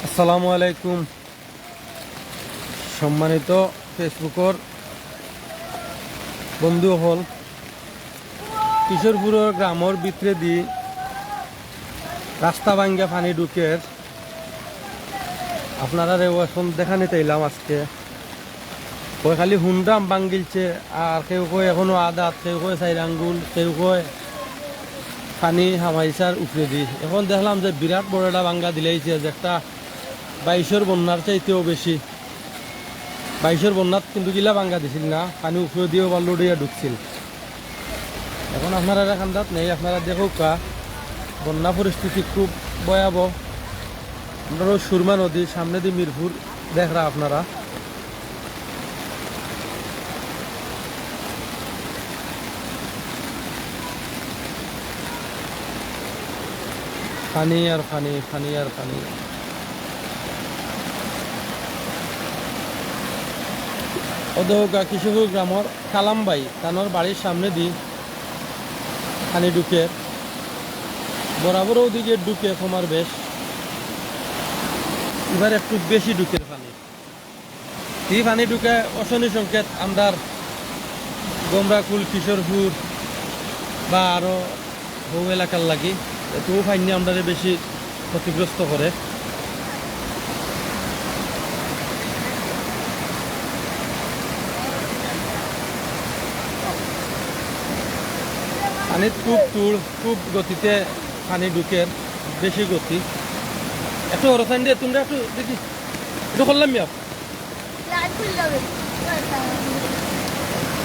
আসসালামু আলাইকুম সম্মানিত ফেসবুকের বন্ধু হল কিশোরপুরের গ্রামের ভিতরে দি রাস্তা ভাঙ্গা পানি ঢুকের আপনারা এখন দেখানি তাইলাম আজকে কই খালি হুন্ডাম ভাঙ্গিলছে আর কেউ কই এখনো আদাত কেউ কই চাইর আঙ্গুল কেউ কই পানি হামাইছার উপরে দি এখন দেখলাম যে বিরাট বড় একটা ভাঙ্গা দিলেইছে যে একটা 22-এর বন্যার চাইতেও বেশি 22-এর বন্যাত কিন্তু গিলা ভাঙ্গা দিছিল না পানি উপরে দিয়েও বাল্লু দিয়ে ঢুকছিল এখন আপনারা এখানটাত নেই আপনারা দেখুক বন্যা পরিস্থিতি খুব ভয়াবহ আপনারা সুরমা নদীর সামনে দিয়ে মিরপুর দেখরা আপনারা পানি আর পানি পানি আর পানি অদৌকা কিশোরপুর গ্রামের কালামবাই তানোর বাড়ির সামনে দি পানি ঢুকে বরাবর ওদিকে ঢুকে কমার বেশ এবার একটু বেশি ঢুকে পানি এই পানি ঢুকে অশনি সংকেত আমরার গোমরাকুল কিশোরপুর বা আরো বহু এলাকার লাগি এত পানি আমরা বেশি ক্ষতিগ্রস্ত করে পানির খুব গতিতে পানি ঢুকে বেশি গতি একটু হরসাইন দিয়ে তোমরা একটু দেখি একটু করলাম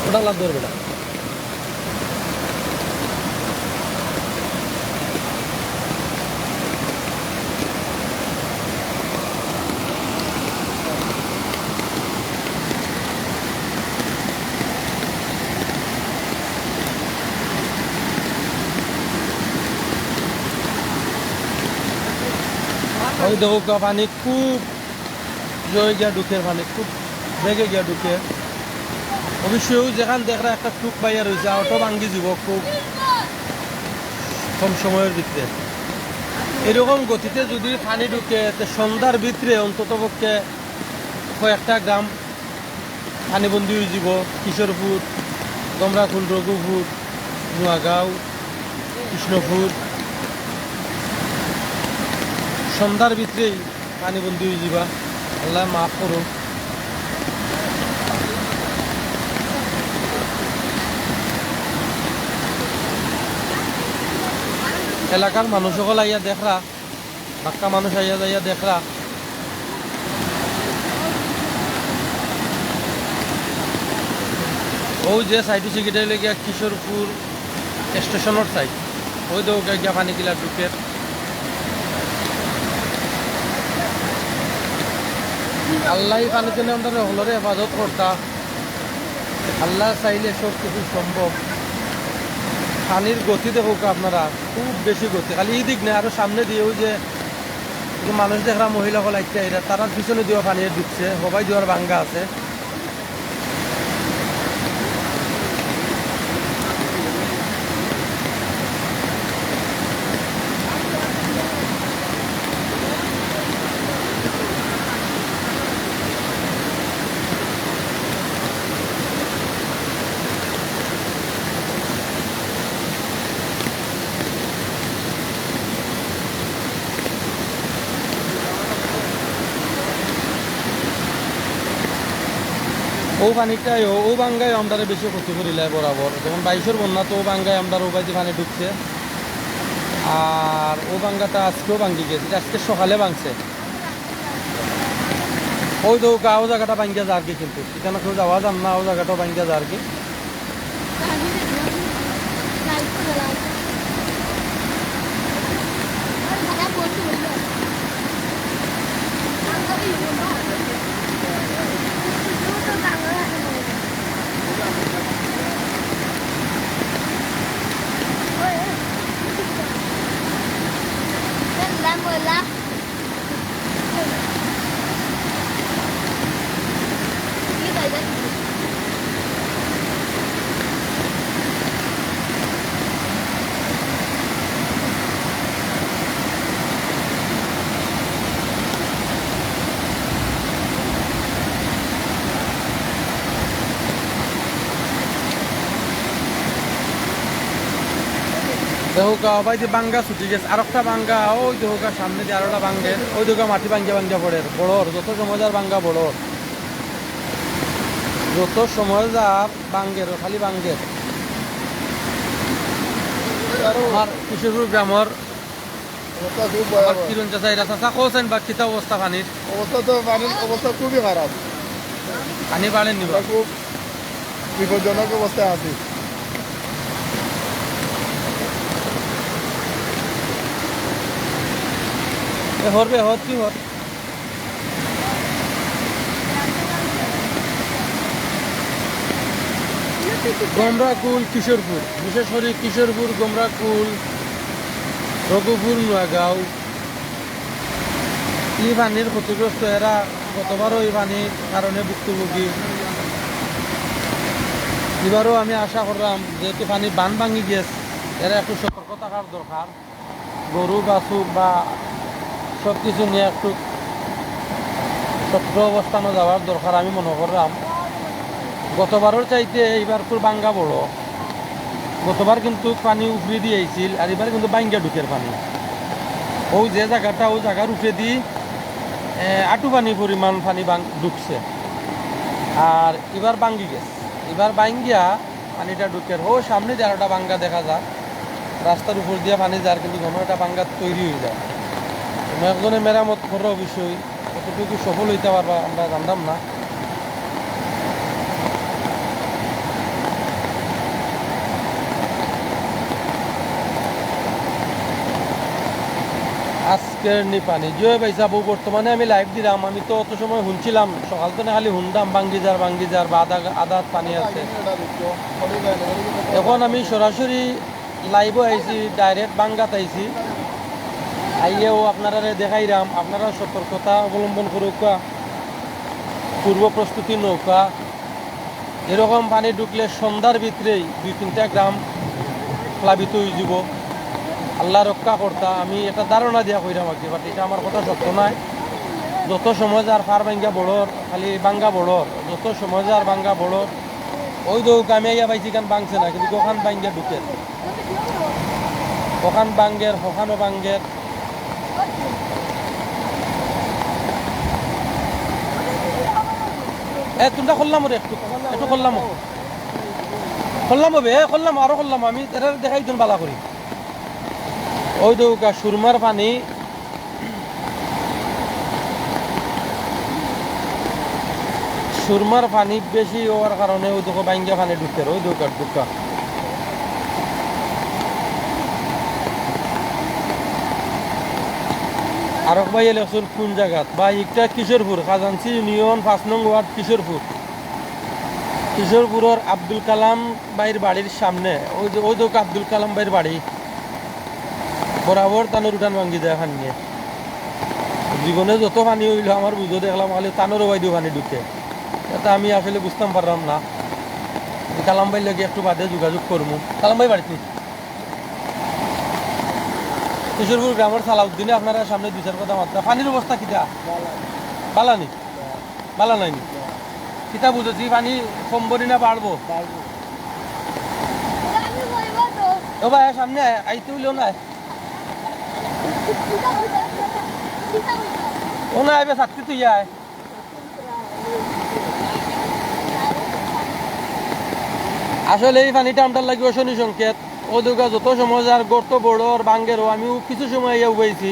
ওটা লাভ ধরবে না ওই দেখো পানি খুব জয় গিয়া ঢুকে পানি খুব বেগে গিয়া ঢুকে অবশ্যই যেখান দেখরা একটা টুক পাইয়া রয়েছে অটো ভাঙ্গি যাব খুব কম সময়ের ভিতরে এরকম গতিতে যদি পানি ঢুকে সন্ধ্যার ভিতরে অন্তত পক্ষে কয়েকটা গ্রাম পানিবন্দি হয়ে যাব কিশোরপুর গমরাকুল রঘুপুর নোয়াগাঁও কৃষ্ণপুর সন্ধ্যার ভিতরেই পানিবন্দি হয়ে যাবা আল্লাহ মাফ করো এলাকার মানুষ সকল আইয়া দেখরা বাক্কা মানুষ আইয়া যাইয়া দেখরা ওই যে সাইডে সিকিটে লেগে কিশোরপুর স্টেশনের সাইড ওই দৌড় গিয়া পানি কিলা ঢুকে আল্লাহ পানির জন্য আমরা হলরে হেফাজত করতা আল্লাহ চাইলে সব কিছু সম্ভব পানির গতি দেখুক আপনারা খুব বেশি গতি খালি এই দিক নেই আরো সামনে দিয়ে ওই যে মানুষ দেখরা মহিলা হল একটা এটা তার পিছনে দিয়েও পানি ঢুকছে সবাই দেওয়ার ভাঙ্গা আছে ও পানিটাই ও বাঙ্গায় আমরা বেশি ক্ষতি করিলে বরাবর যেমন 22-এর বন্যা তো ও বাঙ্গায় আমরা ওবাইতে পানি ঢুকছে আর ও বাঙ্গাটা আজকেও ভাঙ্গি গেছে আজকে সকালে ভাঙছে ওই তো ও জায়গাটা ভাঙ্গিয়া যার কি কিন্তু সেখানে কেউ যাওয়া যান না ও জায়গাটাও ভাঙ্গিয়া যার কি দেখো ভাই যে বাঙ্গা ছুটি গেছে আর একটা বাঙ্গা ওই দেখো সামনে দিয়ে আরোটা বাঙ্গের ওই দেখো মাটি ভাঙ্গিয়া ভাঙ্গিয়া পড়ে বড়র যত সময় যার বাঙ্গা বড়র যত সময় যার বাঙ্গের খালি বাঙ্গের আমার কিশোরপুর গ্রামের কিরণ চাষা এরা চাষা কোসেন বা কিতা অবস্থা পানির অবস্থা তো পানির অবস্থা খুবই খারাপ, পানি বাড়েন নিবা খুব বিপজ্জনক অবস্থায় আছি। হরবে হর কি হর গমরাকুল কিশোরপুর বিশেষ করে কিশোরপুর গমরাকুল রঘুপুর নোয়াগাঁও এই পানির ক্ষতিগ্রস্ত এরা গতবারও এই পানির কারণে ভুক্তভোগী। এবারও আমি আশা করলাম যেহেতু পানি বান ভাঙি গেছে এরা একটু সতর্ক থাকার দরকার, গরু বাছুর বা সব কিছু নিয়ে একটু সতর্ক অবস্থানে যাওয়ার দরকার আমি মনে করলাম। গতবারের চাইতে এইবার খুব বাঙ্গা বড়, গতবার কিন্তু পানি উপরে দিয়ে আইছিল আর এবার কিন্তু বাঙ্গা ঢুকের পানি ওই যে জায়গাটা ওই জায়গার উপরে দিয়ে আটু পানি পরিমাণ পানি ঢুকছে আর এবার বাঙ্গি গেছে, এবার বাঙ্গিয়া পানিটা ঢুকের ও সামনে যে আরোটা বাঙ্গা দেখা যায় রাস্তার উপর দিয়ে পানি যার কিন্তু ঘন একটা বাঙ্গা তৈরি হয়ে যায়। একজনে মেরামত করার বিষয় কতটুকু সফল হইতে পারবা আমরা জানতাম না। আজকের নি পানি জয় ভাই যাবো বর্তমানে আমি লাইভ দিলাম, আমি তো অত সময় শুনছিলাম সকাল তো খালি শুনতাম বাঙ্গি যার বা আধা পানি আছে। এখন আমি সরাসরি লাইভও আইছি, ডাইরেক্ট বাঙ্গাত আইছি, আইয়েও আপনারা দেখাইলাম, আপনারা সতর্কতা অবলম্বন করুকা, পূর্ব প্রস্তুতি নৌকা। এরকম পানি ঢুকলে সন্ধ্যার ভিতরেই 2-3টা গ্রাম প্লাবিত হয়ে যাব, আল্লাহ রক্ষা কর্তা। আমি এটা ধারণা দিয়া কইরাম আর কি, বাট এটা আমার কথা সত্য নয়। যত সময় যার ফার ভাঙ্গা বড়র খালি বাঙ্গা বড়র, যত সময় যার বাঙ্গা বড়র ওই দৌক আমি আইয়া পাইছি কান বাংছে না, কিন্তু কখান বাঙ্গা ঢুকে কখান বাঙ্গের কখানো বাঙ্গের। তোমরা করলাম রে একটু একটু করলাম হবে করলাম আরো করলাম আমি এটা দেখাই দিন বালা করি। ওই দৌকা সুরমার পানি সুরমার পানি বেশি হওয়ার কারণে ওই দোকা বাঙ্গা পানি ঢুকতে ওই দৌকার ঢুকা। আর ভাই ইলেকশন কোন জায়গাত বা একটা কিশোরপুর খাজানসি ইউনিয়ন 5 নং ওয়ার্ড কিশোরপুর, কিশোরপুরের আব্দুল কালাম ভাইয়ের বাড়ির সামনে ওই দোকা আব্দুল কালাম ভাইয়ের বাড়ি বরাবর তানোর উঠান ভাঙ্গি যায় এখান নিয়ে। জীবনে যত পানি হইল আমার বুঝো দেখলাম খালি তানোরও বাইদিও পানি ঢুকে, এটা আমি আসলে বুঝতাম পারলাম না। কালাম ভাই লাগে একটু বাদে যোগাযোগ করবো। কালাম ভাই বাড়িতে কিশোরপুর গ্রামের সালাউদ্দিনে আপনারা সামনে 2-4 কথা মাত্রা। পানির অবস্থা কিতা বালা নি বালা নাইনি কিতা বুঝেছি পানি কমবরি না বাড়বো? ও ভাই সামনে আইতে হইলেও না ও না আইবে সাতটি তুই আয়। আসলে এই পানিটা আমার লাগে শনি সংকেত। ও দুর্গা যত সময় যার গর্ত বড়র বাঙ্গেরও আমিও কিছু সময় ইয়ে উবাইছি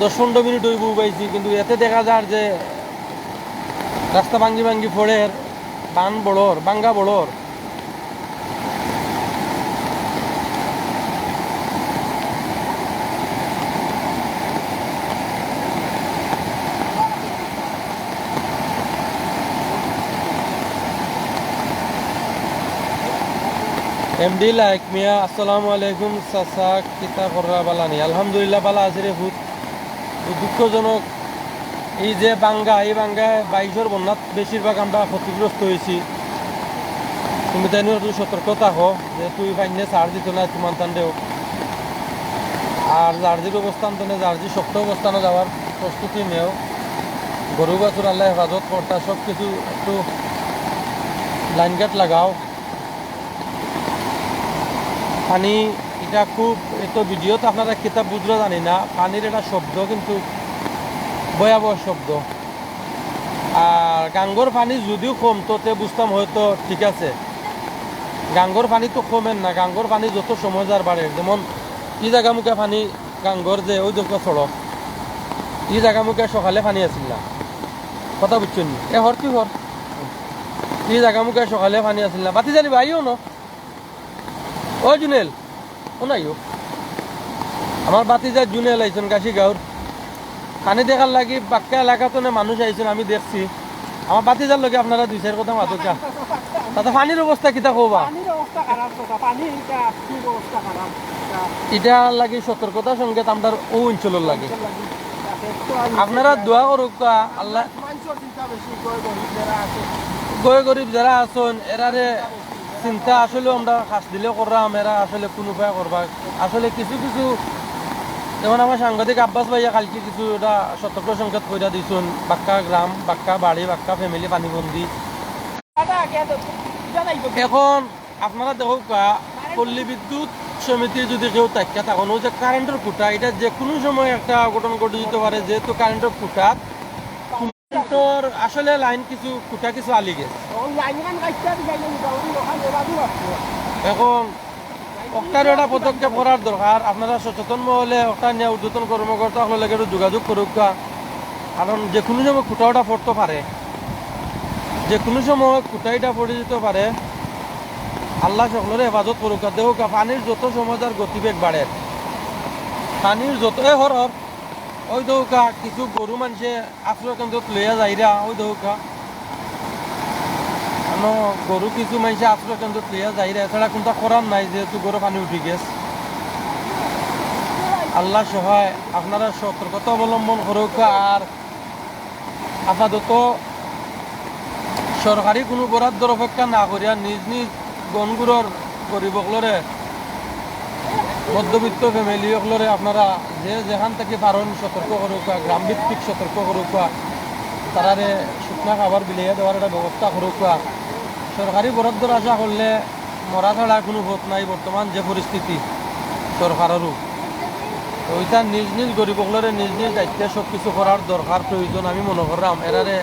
10-15 মিনিট হইব উবাইছি, কিন্তু এতে দেখা যায় যে রাস্তা ভাঙ্গি ভাঙ্গি ফোড়ের বান বড়র বাঙ্গা বড়র। এমডি লাইক মিয়া আসসালামু আলাইকুম চাচা কিতা কররা বালানি? আলহামদুলিল্লাহ বালা আছে রে ভূত। দুঃখজনক এই যে বাঙ্গা এই বাঙ্গায় 22-র বন্যাত বেশিরভাগ আমরা ক্ষতিগ্রস্ত হয়েছি। তুমি তাই একটু সতর্কতা হো যে তুই পাইনে চার্জ দিত না তোমার টানলেও, আর জার্জির অবস্থান তো জার্জি শক্ত অবস্থানে যাওয়ার প্রস্তুতি নেও। গরু বাছুর আল্লাহ হেফাজত কর্তা সব কিছু একটু লাইন গাট লাগাও। পানি এটা খুব এত ভিডিওতে আপনারা কিতাব বুঝলো জানি না, পানির এটা শব্দ কিন্তু ভয়াবহ শব্দ। আর গাঙ্গর পানি যদিও কমতো তে বুঝতাম হয়তো ঠিক আছে, গাঙ্গর পানি তো কমেন না, গাঙ্গর পানি যত সময় যার বাড়ে, যেমন ই জায়গা মুখে পানি গাঙ্গর যে ওই দেখো সড়ক, ই জায়গা মুখে সকালে পানি আসিল না, কথা বুঝছেন নি? এ হর কি হর ই জায়গা মুখে সকালে পানি আসিল না, বাতি জানি ভাইও ন ও জুনেল ও নাইও আমার বাতি যা জুনেল আইছেন কাশি গাঁর পানি দেখার লাগি বাক্কা এলাকাতে মানুষ আইছেন, আমি দেখছি আমার বাতি যার লগে আপনারা দুই চার কথা মাতুকা তাতে পানির অবস্থা কিতা কবা এটা লাগি সতর্কতার সঙ্গে আমরা ও অঞ্চলের লাগে আপনারা দোয়া করুক আল্লাহ গয় গরিব যারা আছেন এরারে চিন্তা আসলে আমরা হাস দিলে করলাম, এরা আসলে কোন উপায় করবা আসলে কিছু কিছু, যেমন আমার সাংবাদিক আব্বাস ভাইয়া কালকে কিছু এটা সতর্ক সংকেত কইরা দিয়েছেন, বাক্কা গ্রাম, বাক্কা বাড়ি, বাক্কা ফ্যামিলি পানিবন্দি। এখন আপনারা দেখুক পল্লী বিদ্যুৎ সমিতি যদি কেউ তাকিয়া তখন যে কারেন্টের খুঁটা, এটা যে কোনো সময় একটা অঘটন ঘটে যেতে পারে, যেহেতু কারেন্টের খুঁটা আসলে লাইন কিছু খুঁটা কিছু আলি গেছে। এখন ওটার একটা পদক্ষেপ করার দরকার, আপনারা সচেতন মহলে ওটা নিয়ে ঊর্ধ্বতন কর্মকর্তা হলে একটু যোগাযোগ করুক, কারণ যে কোনো সময় খুঁটা ওটা পড়তে পারে, যে কোনো সময় খুঁটাইটা পড়ে যেতে পারে। আল্লাহ সকলের হেফাজত করুক। দেখুক পানির যত সময় তার গতিবেগ বাড়ে, পানির যত হর ওই দৌকা কিছু গরু মানুষে আশ্রয় কেন্দ্র লইয়া যাইরা, ওই দৌকা গরু কিছু মানুষে আশ্রয় কেন্দ্র লইয়া যাইরা, এছাড়া কোনটা করার নাই, যেহেতু গরু পানি উঠে গেছে। আল্লাহ সহায়, আপনারা সতর্কতা অবলম্বন করুক। আর আপাতত সরকারি কোনো বরাদ্দর অপেক্ষা না করিয়া নিজ নিজ গণগুলোর গরিবকলরে, মধ্যবিত্ত ফ্যামিলি সকলরে আপনারা যে যেখান থেকে পারেন সতর্ক করুক, গ্রামভিত্তিক সতর্ক করুক, তারারে শুকনা খাবার বিলিয়ে দেওয়ার একটা ব্যবস্থা করুক। সরকারি বরাদ্দর আশা করলে মরা ছাড়া কোনো পথ নাই বর্তমান যে পরিস্থিতি সরকারেরও, তো ওইটা নিজ নিজ গরিবকলরে নিজ নিজ দায়িত্বে সব কিছু করার দরকার প্রয়োজন আমি মনে করলাম। এরারে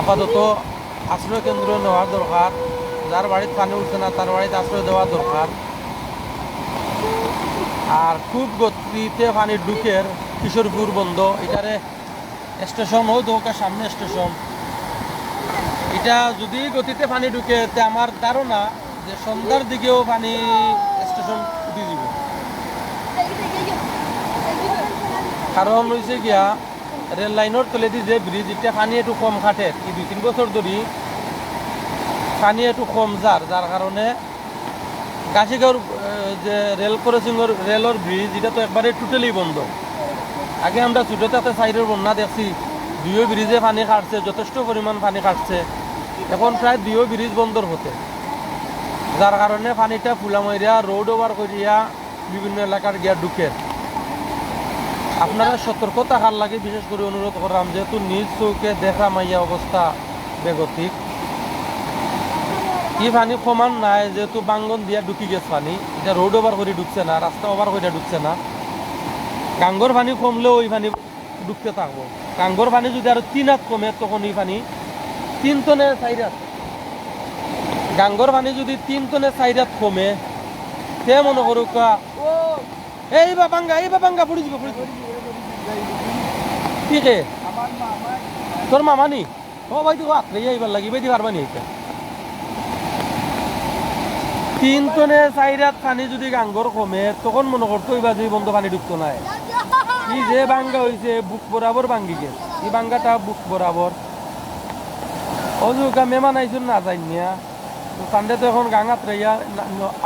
আপাতত আশ্রয় কেন্দ্র নেওয়ার দরকার, যার বাড়িতে পানি উঠছে না তার বাড়িতে আশ্রয় দেওয়া দরকার। আর খুব গতিতে পানি ঢুকের কিশোরপুর বন্ধ, এটারে স্টেশন হোক দৌকার সামনে স্টেশন, এটা যদি গতিতে পানি ঢুকে তে আমার ধারণা যে সন্ধ্যার দিকেও পানি স্টেশন উঠে দিব। কারণ হয়েছে গিয়া রেল লাইনের তলেদি যে ব্রিজ, এটা পানি একটু কম খাটে, এই 2-3 বছর ধরে পানি একটু কম যার কারণে গাছিগাঁওর যে রেল ক্রসিংয়ের রেলের ব্রিজ, এটা তো একবারে টোটালি বন্ধ। আগে আমরা ছোটোতে সাইডের বন্যা দেখছি, দুইও ব্রিজে পানি কাটছে, যথেষ্ট পরিমাণ পানি কাটছে, এখন প্রায় দুইও ব্রিজ বন্ধর হতে, যার কারণে পানিটা ফুলামইরা রোড ওভার করিয়া বিভিন্ন এলাকার গিয়া ঢুকে। আপনারা সতর্ক থাকার লাগে বিশেষ করে অনুরোধ করলাম, যেহেতু নিজ চৌকে দেখা মাইয়া অবস্থা বেগতিক, ই পানি কমান নাই, যেহেতু বাঙ্গন দিয়া ঢুকি গেছে পানি, এটা রোড ওভার করে ঢুকছে না, রাস্তা ওভার করে ঢুকছে না। গাঙ্গর পানি কমলেও ওই পানি ঢুকতে থাকবো। গাঙ্গর পানি যদি আরো 3 হাত কমে তখন এই পানি 3 টনে 4 হাত, গাঙ্গর পানি যদি 3 টনে 4 হাত কমে, সে মনে করুক এই বাবাঙ্গা পড়ে যাব কি কে তোর মামা নি, ও ভাই তো আত্রে এইবার লাগি বেদি পারবা নি। 3 টনে 4 হাত পানি যদি গাঙ্গর কমে তখন মনে করতো এই বাজে বন্ধ পানি ঢুকতো না। ই যে বাঙ্গা হয়েছে বুক বরাবর ভাঙ্গি গেছে, এই বাঙ্গাটা বুক বরাবর অজুকা মেমান আইসুন না যাই নিয়া সানডে তো এখন গাঙাত রাইয়া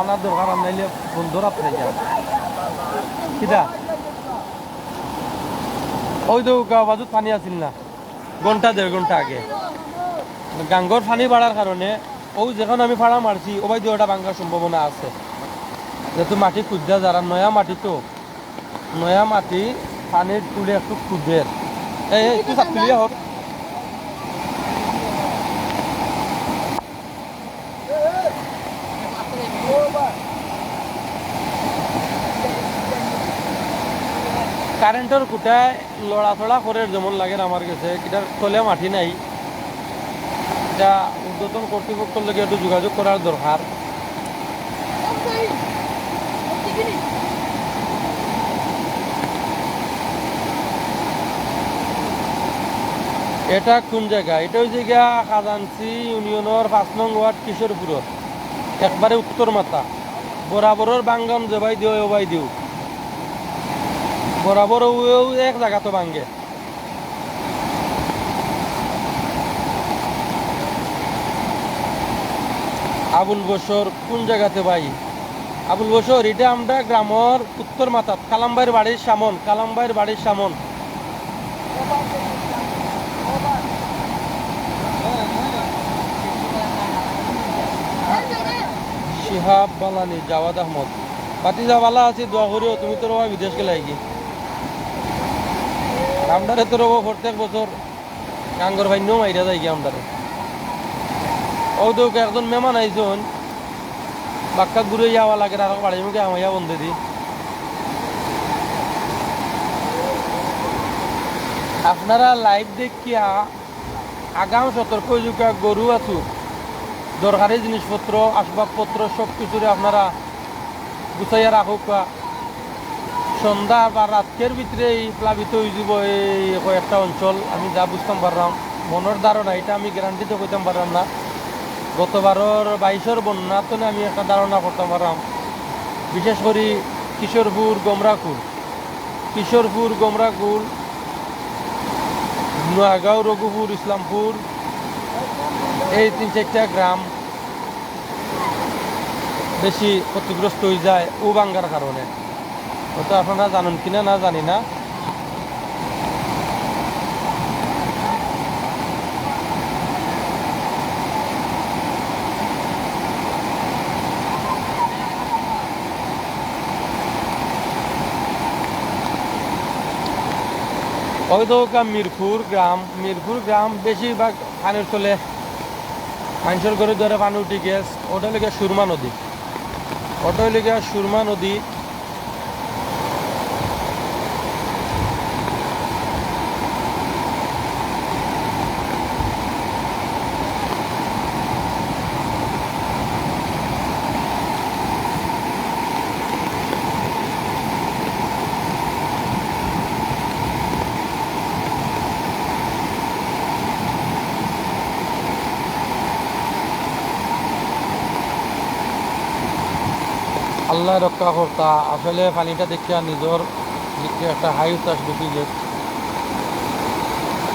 আনার দরকার, আনাইলে বন্ধ রাত রাইয়া কিটা ওই তো বাজুত পানি আসিল না ঘন্টা 1.5 ঘন্টা আগে। গাঙ্গর পানি বাড়ার কারণে ওই যেখানে আমি ফাড়া মারছি ওবাই দিয়ে ওটা ভাঙ্গার সম্ভাবনা আছে, যেহেতু মাটি খুঁজা যারা নয়া মাটি, তো নয়া মাটি পানির তুলে একটু খুঁজের এই একটু তুলিয়া হোক। কারেন্টের কুটায় লড়াচড়া করে যেমন লাগে আমার কাছে এটার তলে মাটি নাই। এটা ঊর্ধ্বতন কর্তৃপক্ষের লগে একটু যোগাযোগ করার দরকার। এটা কোন জায়গা? এটা ওই জায়গা খাজানসি ইউনিয়নের 5 নং ওয়ার্ড কিশোরপুর, একবারে উত্তর মাথা বরাবরের বাঙ্গন যেবাই দিও ওবাই দিও বরাবর ওও এক জায়গা তো ভাঙ্গে। আবুল বসর কোন জায়গাতে ভাই? আবুল বসর এটা আমরা গ্রামের উত্তর মাথাত কালামবাইয়ের বাড়ির সামন, কালামবাইয়ের বাড়ির সামন। শিহাব বালানি, জাওয়াদ আহমদ পাতিজা বালা আছি, দোয়া করিও। তুমি তো রবা বিদেশ গেলাই কি আমদারে তো রব প্রত্যেক বছর কাঙ্গর ভাই নো মাইরা যাই কি আমদারে। ও তো একজন মেহমান আইজন বাক্কা ঘুরে যাওয়া লাগে আর বাড়ি মুখে আমাইয়া বন্ধে দি। আপনারা লাইভ দেখিয়া আগাম সতর্ক যুগা গরু আছু দরকারি জিনিসপত্র আসবাবপত্র সব কিছুরে আপনারা গুছাইয়া রাখুক। সন্ধ্যা বা রাতের ভিতরে এই প্লাবিত হয়ে যাব এই কয়েকটা অঞ্চল। আমি যা বুঝতাম পারলাম মনের ধারণা, এটা আমি গ্যারান্টিতে কইতাম পারলাম না। গতবারের 22-এর বন্যা তো আমি একটা ধারণা করতাম পারলাম। বিশেষ করে কিশোরপুর গমরাকুল, নোয়াগাঁও, রঘুপুর, ইসলামপুর, এই 3-4টা গ্রাম বেশি ক্ষতিগ্রস্ত হয়ে যায় ও বাঙ্গার কারণে। হয়তো আপনারা জানেন কিনা না জানি না। হয়তো মিরপুর গ্রাম বেশিরভাগ পানির চলে, মানুষের ঘরে ধরে পানি উঠে গেছে। ওটা লেগে সুরমা নদী। আল্লাহ রক্ষা কর্তা। আসলে পানিটা দেখিয়া নিজের দিকে একটা হাই উচ্ছ্বাস ঢুকি যে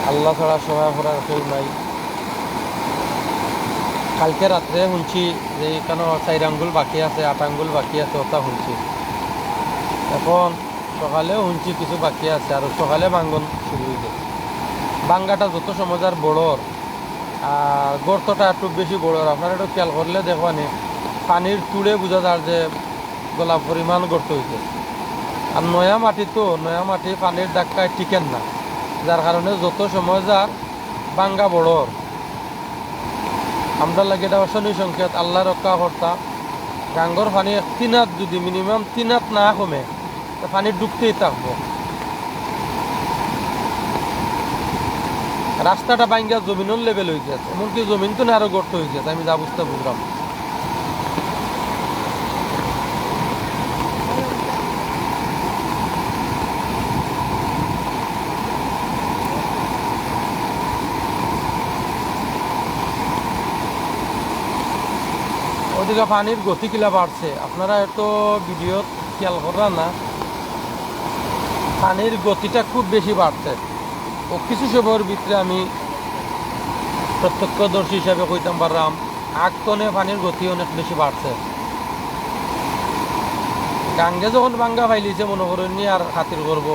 আল্লাহ ছাড়া সহায় করার কেউ নাই। কালকে রাত্রে শুনছি যে এখানে 4 আঙ্গুল বাকি আছে, 8 আঙ্গুল বাকি আছে, ওটা শুনছি। এখন সকালেও শুনছি কিছু বাকি আছে, আর সকালে ভাঙ্গন শুরু হয়েছে। ভাঙ্গাটা যত সময় আর বড় আর গর্তটা একটু বেশি বড়। আপনারা একটু খেয়াল করলে দেখবানি পানির তুড়ে বোঝা যায় যে গলা পরিমাণ গর্ত হয়েছে। আর নয়া মাটি পানির ধাক্কায় টিকেন না, যার কারণে যত সময় যার ভাঙ্গা বড়। আমরা লাগে এটা অশনি সংকেত। আল্লাহ রক্ষা কর্তা। গাঙ্গর পানি 3 হাত যদি মিনিমাম 3 হাত না কমে পানি ডুবতেই থাকবো। রাস্তাটা ভাঙ্গা জমিনের লেভেল হয়ে গেছে, এমনকি জমিন তো না আরো গর্ত হয়ে গেছে। আমি যা বুঝতে বুঝলাম। ওদিকে পানির গতি কিলা বাড়ছে, আপনারা এত ভিডিও খেয়াল করেন না। পানির গতিটা খুব বেশি বাড়ছে। ও কিছু সময়ের ভিতরে আমি প্রত্যক্ষদর্শী হিসাবে কইতাম পারলাম আগতনে পানির গতি অনেক বেশি বাড়ছে। গাঙ্গে যখন ভাঙ্গা ফাইলিছে মনে করেন নি আর খাতির করব।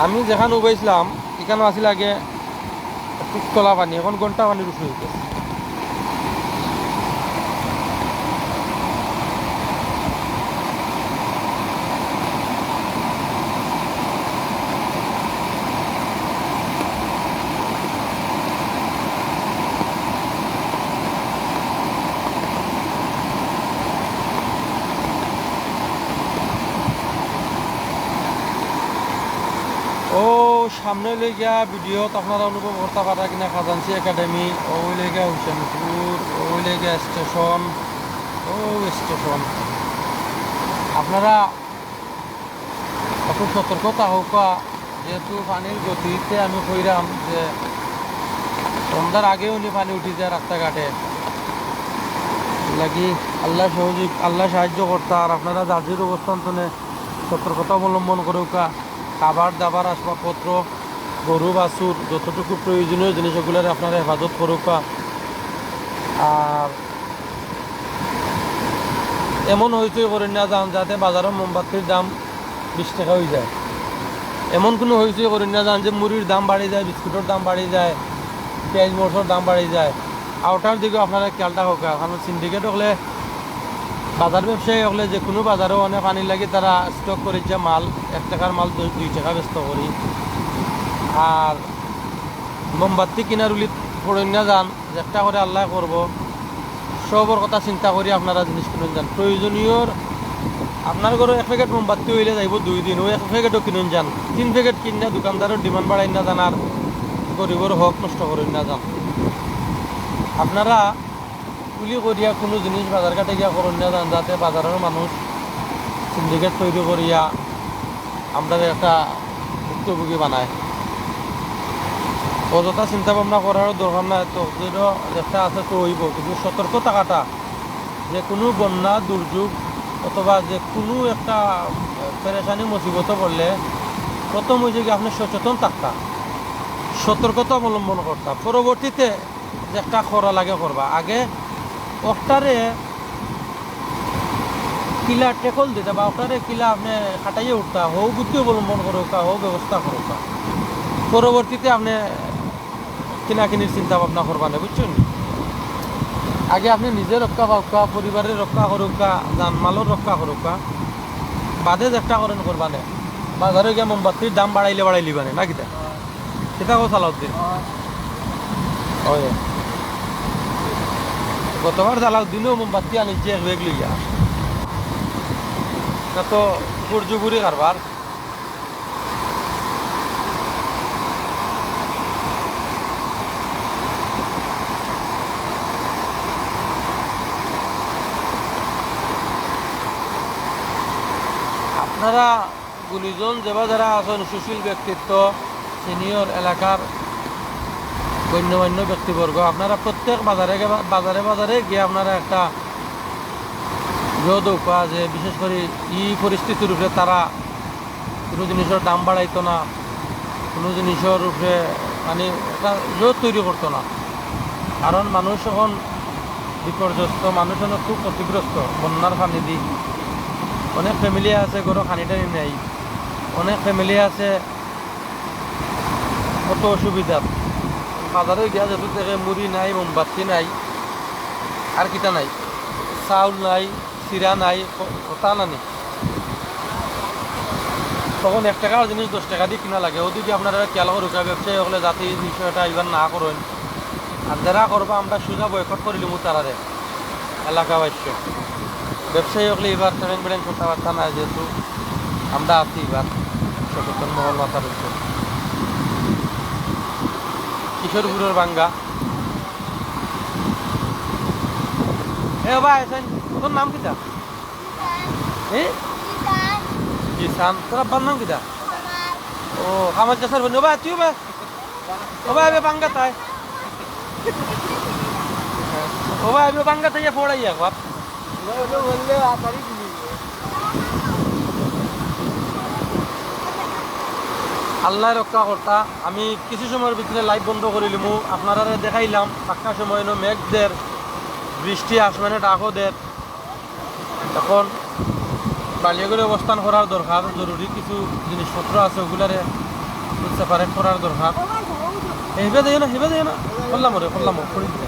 আমি যেখানে উবাইছিলাম এখানে আসিল আগে তলা পানি, এখন ঘন্টা পানির উঠে হইতেছে। সামনে লই গিয়া ভিডিওত আপনারা অনুভব করতে পারা কিনা খাজানসি একাডেমি ওই লেগা হুসেনপুর ওই লেগা স্টেশন ও স্টেশন আপনারা একটু সতর্কতা হোক যেহেতু পানির গতিতে আমি কইরাম যে সন্ধ্যার আগেও উনি পানি উঠি যায় রাস্তাঘাটে লাগি আল্লাহ সাহায্য করতা আর আপনারা জার্জির অবস্থান শুনে সতর্কতা অবলম্বন করুকা খাবার দাবার আসবাবপত্র গরু বাছুর যতটুকু প্রয়োজনীয় জিনিসগুলোর আপনারা হেফাজত করুকা আর এমন হইচই করেন না যান যাতে বাজারে মোমবাতির দাম 20 টাকা হয়ে যায় এমন কোনো হইচই করেন না যান যে মুড়ির দাম বাড়ি যায় বিস্কুটের দাম বাড়ি যায় পেঁয়াজ মরচর দাম বাড়ি যায় আউটার দিকেও আপনারা খেয়ালটা হোক কারণ সিন্ডিকেট হলে বাজার ব্যবসায়ী হলে যে কোনো বাজারেও অনেক পানি লাগে তারা স্টক করেছে মাল 1 টাকার মাল 2 টাকা ব্যস্ত করি আর মোমবাতি কিনার উলি পড়েন না যান একটা করে আল্লাহ করব সবর কথা চিন্তা করি আপনারা জিনিস কিনুন যান প্রয়োজনীয় আপনার ঘরে 1 প্যাকেট মোমবাতি হইলে যাইব 2 দিন ওই 1 প্যাকেটও কিনুন যান 3 প্যাকেট কিনা দোকানদারের ডিমান্ড বাড়াই না যান আর গরিবের হক নষ্ট করেন না যান আপনারা তুলি করিয়া কোনো জিনিস বাজার ঘাটে গিয়া করেন না যান যাতে বাজারের মানুষ সিন্ডিকেট তৈরি করিয়া আমরা একটা ভুক্তভোগী বানায় অযথা চিন্তা ভাবনা করার দরকার নাই তো যেটা একটা আছে তো হইব কিন্তু সতর্ক থাকাটা যে কোনো বন্যা দুর্যোগ অথবা যে কোনো একটা পেরেশানি মুসিবত পড়লে প্রথম হয়েছে কি আপনি সচেতন থাকতা সতর্কতা অবলম্বন করতা পরবর্তীতে যে একটা করা লাগে করবা আগে ওটারে কিলা টেকল দিতে বা ওটারে কিলা আপনি খাটাইয়ে উঠতা হও বুদ্ধি অবলম্বন করুকা হও ব্যবস্থা করুকা পরবর্তীতে আপনি কিনাকিনির চিন্তা ভাবনা করবা না বুঝছেন আগে আপনি নিজে রক্ষা পাওকা পরিবারের রক্ষা করুকা জানমালের রক্ষা করুকা বাদে একটা করেন করবা না বাজারে গিয়ে মোমবাতির দাম বাড়াইলে বানে না কিতা সেটা কথা সালাউদ্দিন গতবার সালাউদ্দিনও মোমবাতি আনিছে এক বেগ লইয়া তা তো পুরজুপুরি কারবার আপনারা গুণীজন যারা আছেন সুশীল ব্যক্তিত্ব সিনিয়র এলাকার গণ্যমান্য ব্যক্তিবর্গ আপনারা প্রত্যেক বাজারে গিয়ে আপনারা একটা দৌকা যে বিশেষ করে পরিস্থিতির উপরে তারা কোনো জিনিসের দাম বাড়াইতো না কোনো জিনিসের উপরে মানে একটা জোর তৈরি করতো না কারণ মানুষ এখন বিপর্যস্ত মানুষ এখন খুব ক্ষতিগ্রস্ত বন্যার পানি দি অনেক ফ্যামিলি আছে গরু খানি টানি নেই অনেক ফ্যামিলি আছে কত অসুবিধা বাজারে গিয়া যেহেতু দেখে মুড়ি নাই মোমবাতি নাই আর কিটা নাই চাউল নাই চিরা নাই কথা নানি তখন 1 টাকার জিনিস 10 টাকা দিয়ে কিনা লাগে ওদিকে আপনারা খেয়াল করুকা ব্যবসায়ী হলে যাতে এই বিষয়টা এবার না করেন আর যারা করবা আমরা সোজা বয়কট করিলি তারারে এলাকাবাসী ব্যবসায়ী হলে এবার ট্রেন বেড়েন কথাবার্তা নাই যেহেতু আমরা আছি এবার সচেতন মহল মাথার উপর কিশোরপুরের বাঙ্গা ভাই তোর নাম কিটা কিষান তোর আব্বার নাম কিটা ও আমার চাষার বন্ধু ভাই তুই ভাই ও ভাই বাঙ্গা তাই ও ভাই বাঙ্গা তাই পড়াইয়া বাপ আল্লাহ রক্ষা কর্তা আমি কিছু সময়ের ভিতরে লাইভ বন্ধ করিলাম আপনারা দেখাইলাম পাক্কা সময় মেঘদের বৃষ্টি আসমানে ডাকদের এখন বালিয়াগুলি অবস্থান করার দরকার জরুরি কিছু জিনিসপত্র আছে ওগুলারে সেপারেট করার দরকার হেবে দেয় না করলাম করে দিলে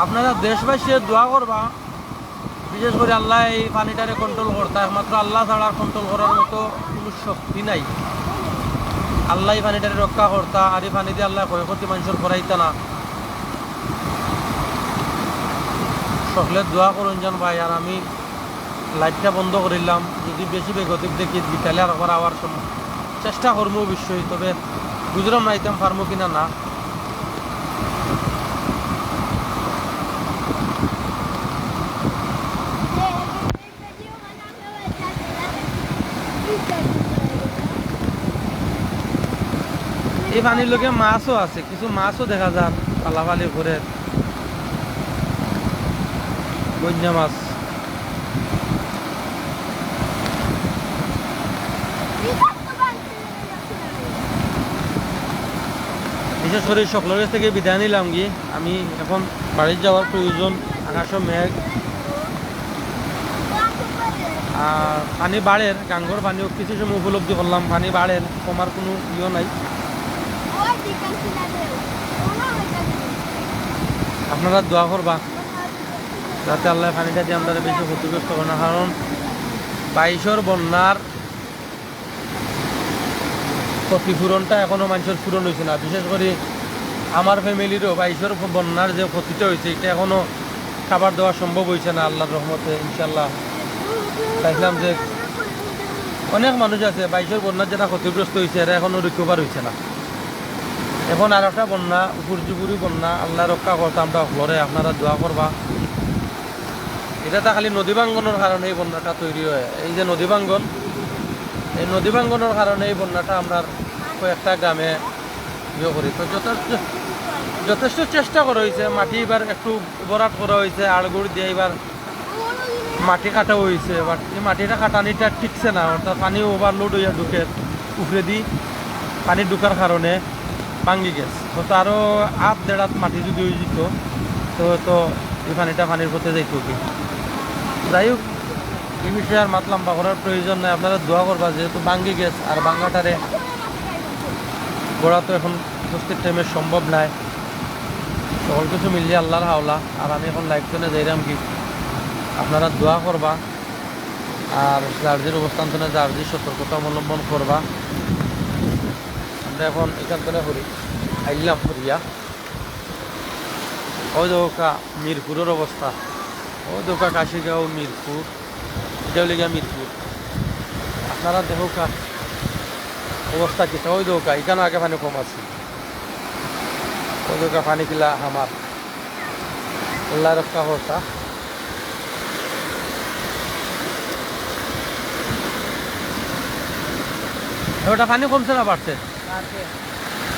আপনারা দেশবাসী দোয়া করবা বিশেষ করে আল্লাহ এই পানিটারে কন্ট্রোল করতা একমাত্র আল্লাহ ছাড়া কন্ট্রোল করার মতো কোনো শক্তি নাই আল্লাহ এই পানিটারে রক্ষা করতা আর এই পানি দিয়ে আল্লাহ ক্ষয়ক্ষতি মানুষের করাইতা না সকলের দোয়া করুন যান ভাই আর আমি লাইটটা বন্ধ করিলাম যদি বেশি বেগতিক দেখি বিকালে আর আবার চেষ্টা করবো অবশ্যই, তবে বুঝলাম না আইতাম পারবো কিনা না। এই পানির লোকে মাছও আছে, কিছু মাছও দেখা যায় পালাপালি করে, বন্যা মাছ। বিশেষ করে সকলের থেকে বিদায় নিলাম গিয়ে আমি এখন বাড়ি যাওয়ার প্রয়োজন। আকাশ মেঘ আর পানি বাড়ের, গাঙ্গর পানিও কিছু সময় উপলব্ধি করলাম, পানি বাড়ের, কমার কোনো ইয়ে নাই। আপনারা দোয়া করবা যাতে আল্লাহ পানিটা দিয়ে আমরা বেশি ক্ষতিগ্রস্ত হবে না, কারণ 22-র বন্যার ক্ষতিপূরণটা এখনো মানুষের পূরণ হয়েছে না। বিশেষ করে আমার ফ্যামিলিরও 22-র বন্যার যে ক্ষতিটা হয়েছে এটা এখনো খাবার দেওয়া সম্ভব হয়েছে না। আল্লাহর রহমতে ইনশাল্লাহ চাইছিলাম যে অনেক মানুষ আছে 22-র বন্যার যারা ক্ষতিগ্রস্ত হয়েছে এরা এখনো রিকভার হয়েছে না। এখন আর একটা বন্যা, উপর্যুপুরি বন্যা, আল্লাহ রক্ষা করতে আমরা ঘরে, আপনারা দোয়া করবা। এটা তো খালি নদী ভাঙ্গনের কারণে এই বন্যাটা তৈরি হয়। এই যে নদী ভাঙ্গন, এই নদী ভাঙ্গনের কারণে এই বন্যাটা আমরা কয়েকটা গ্রামে ইয়ে করি। তো যথেষ্ট চেষ্টা করা হয়েছে, মাটি এবার একটু বরাট করা হয়েছে, আড়গুড় দিয়ে এবার মাটি কাটা হয়েছে। বাট এই মাটিটা কাটানিটা ঠিকছে না, অর্থাৎ পানি ওভারলোড হইয়া ঢুকে উপরে দিই, পানি ঢুকার কারণে ভাঙ্গি গেছে। তো আরও 1.5 হাত মাটি যদি হয়ে যেত তো এই পানিটা পানির পথে যাইত কি। যাই হোক, এই বিষয়ে আর মাত লম্বা করার প্রয়োজন নেই, আপনারা দোয়া করবা। যেহেতু ভাঙ্গি গেছে আর ভাঙ্গাটারে গোড়া তো এখন উপস্থিত টাইমে সম্ভব নাই, সকল কিছু মিলিয়ে আল্লাহর হাওলা। আর আমি এখন লাইভ টনে যাইলাম কি, আপনারা দোয়া করবা আর জার্জির অবস্থান টনে জার্জির সতর্কতা অবলম্বন করবা। আমরা এখন এখান থেকে করি আইলাম করিয়া ওই দোকা মিরপুরের অবস্থা, ওই দোকা কাশিগাঁও মিরপুর, এটাও লিগা মিরপুর। আপনারা দেখোকা অবস্থা কি, ওই দোকা এখানে আগে পানি কম আছে, ওই দোকা পানি কিলা আমার আল্লাহ রক্ষা করতা। ওটা পানি কমছে না বাড়ছে?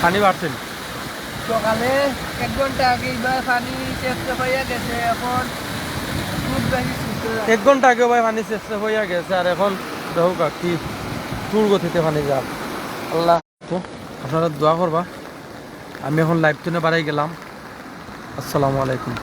পানি বাড়ছে সকালে 1 ঘন্টা আগে এবার পানি চেষ্টা হইয়া গেছে, এখন খুব বেশি 1 ঘন্টা আগে ভাই পানি চেষ্টা হইয়া গেছে, আর এখন দেখো কি টুর গতিতে পানি যাক। আল্লাহ আপনারা দোয়া করবা। আমি এখন লাইভ টনে বাড়াই গেলাম। আসসালামু আলাইকুম।